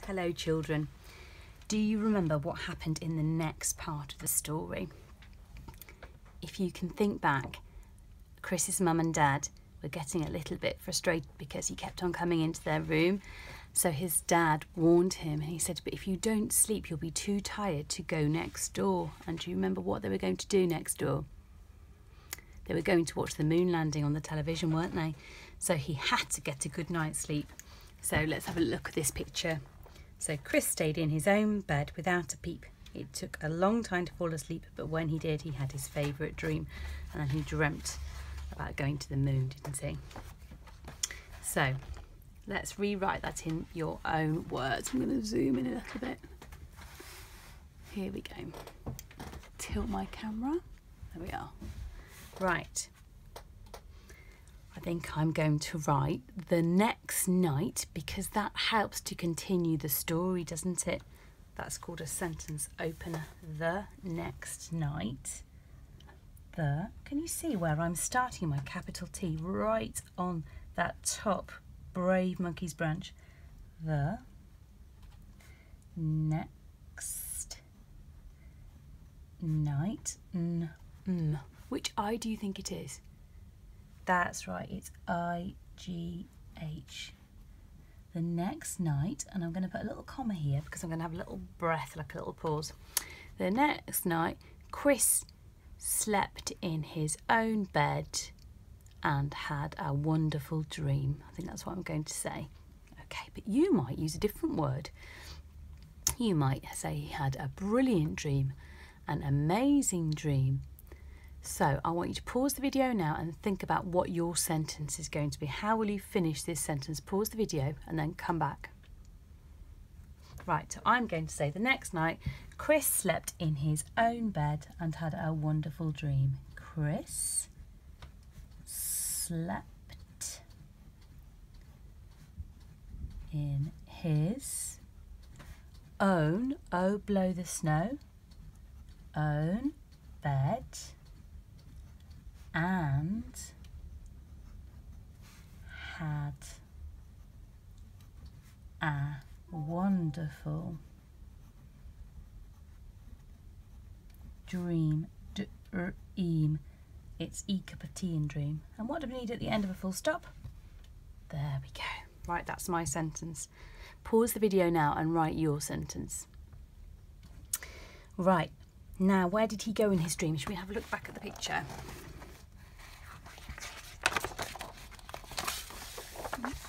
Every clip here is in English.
Hello children. Do you remember what happened in the next part of the story? If you can think back, Chris's mum and dad were getting a little bit frustrated because he kept on coming into their room. So his dad warned him and he said, but if you don't sleep, you'll be too tired to go next door. And do you remember what they were going to do next door? They were going to watch the moon landing on the television, weren't they? So he had to get a good night's sleep. So let's have a look at this picture. So Chris stayed in his own bed without a peep. It took a long time to fall asleep, but when he did, he had his favourite dream. And then he dreamt about going to the moon, didn't he? So let's rewrite that in your own words. I'm going to zoom in a little bit. Here we go. Tilt my camera. There we are. Right. I think I'm going to write the next night because that helps to continue the story, doesn't it? That's called a sentence opener. The next night. Can you see where I'm starting my capital T right on that top brave monkey's branch? The next night. Which I do you think it is? That's right, it's I-G-H. The next night, and I'm going to put a little comma here because I'm going to have a little breath, like a little pause. The next night, Chris slept in his own bed and had a wonderful dream. I think that's what I'm going to say. Okay, but you might use a different word. You might say he had a brilliant dream, an amazing dream. So I want you to pause the video now and think about what your sentence is going to be. How will you finish this sentence? Pause the video and then come back. Right, so I'm going to say the next night, Chris slept in his own bed and had a wonderful dream. Chris slept in his own, oh blow the snow, own bed and had a wonderful dream. Dream. It's E cup of tea in dream. And what do we need at the end of a full stop? There we go. Right, that's my sentence. Pause the video now and write your sentence. Right, now where did he go in his dream? Should we have a look back at the picture?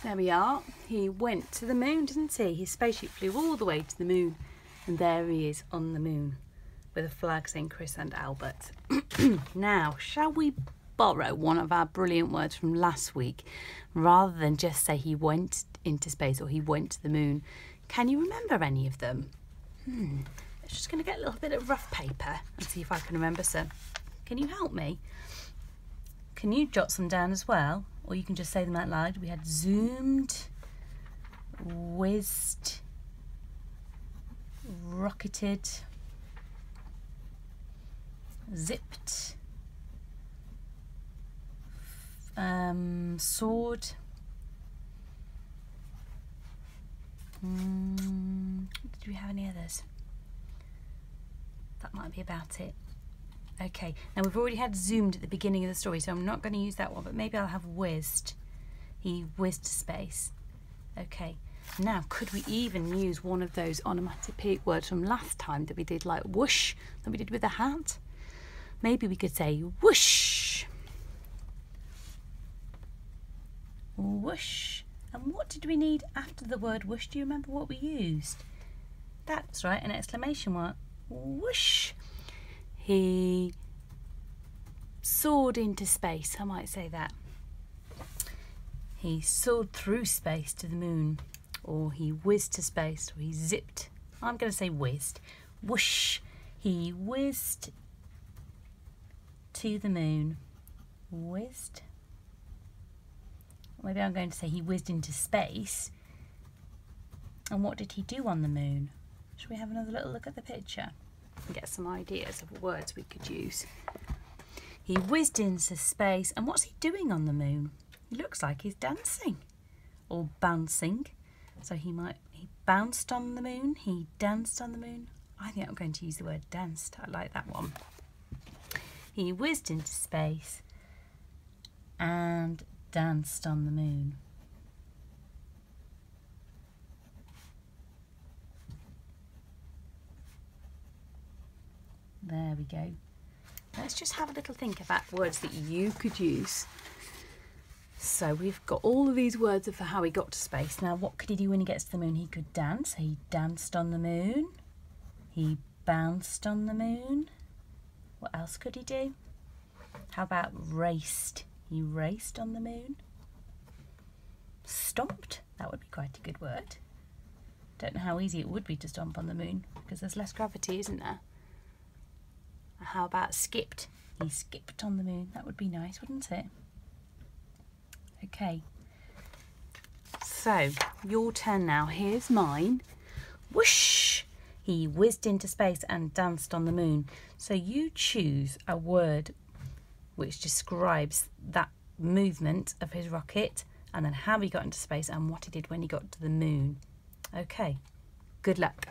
There we are. He went to the moon, didn't he? His spaceship flew all the way to the moon. And there he is on the moon with a flag saying Chris and Albert. Now, shall we borrow one of our brilliant words from last week rather than just say he went into space or he went to the moon? Can you remember any of them? I'm just going to get a little bit of rough paper and see if I can remember some. Can you help me? Can you jot some down as well? Or you can just say them out loud. We had zoomed, whizzed, rocketed, zipped, soared. Did we have any others? That might be about it. Okay, now we've already had zoomed at the beginning of the story, so I'm not going to use that one, but maybe I'll have whizzed. He whizzed to space. Okay, now could we even use one of those onomatopoeic words from last time that we did, like whoosh, that we did with the hat? Maybe we could say whoosh. Whoosh. And what did we need after the word whoosh? Do you remember what we used? That's right, an exclamation mark. Whoosh. He soared into space, I might say that. He soared through space to the moon, or he whizzed to space, or he zipped. I'm going to say whizzed. Whoosh. He whizzed to the moon. Whizzed. Maybe I'm going to say he whizzed into space. And what did he do on the moon? Should we have another little look at the picture and get some ideas of words we could use? He whizzed into space, and what's he doing on the moon? He looks like he's dancing or bouncing. So he bounced on the moon, he danced on the moon. I think I'm going to use the word danced. I like that one. He whizzed into space and danced on the moon. There we go. Let's just have a little think about words that you could use. So we've got all of these words for how he got to space. Now, what could he do when he gets to the moon? He could dance. He danced on the moon. He bounced on the moon. What else could he do? How about raced? He raced on the moon. Stomped. That would be quite a good word. Don't know how easy it would be to stomp on the moon because there's less gravity, isn't there? How about skipped? He skipped on the moon. That would be nice, wouldn't it? Okay. So, your turn now. Here's mine. Whoosh! He whizzed into space and danced on the moon. So you choose a word which describes that movement of his rocket and then how he got into space and what he did when he got to the moon. Okay. Good luck.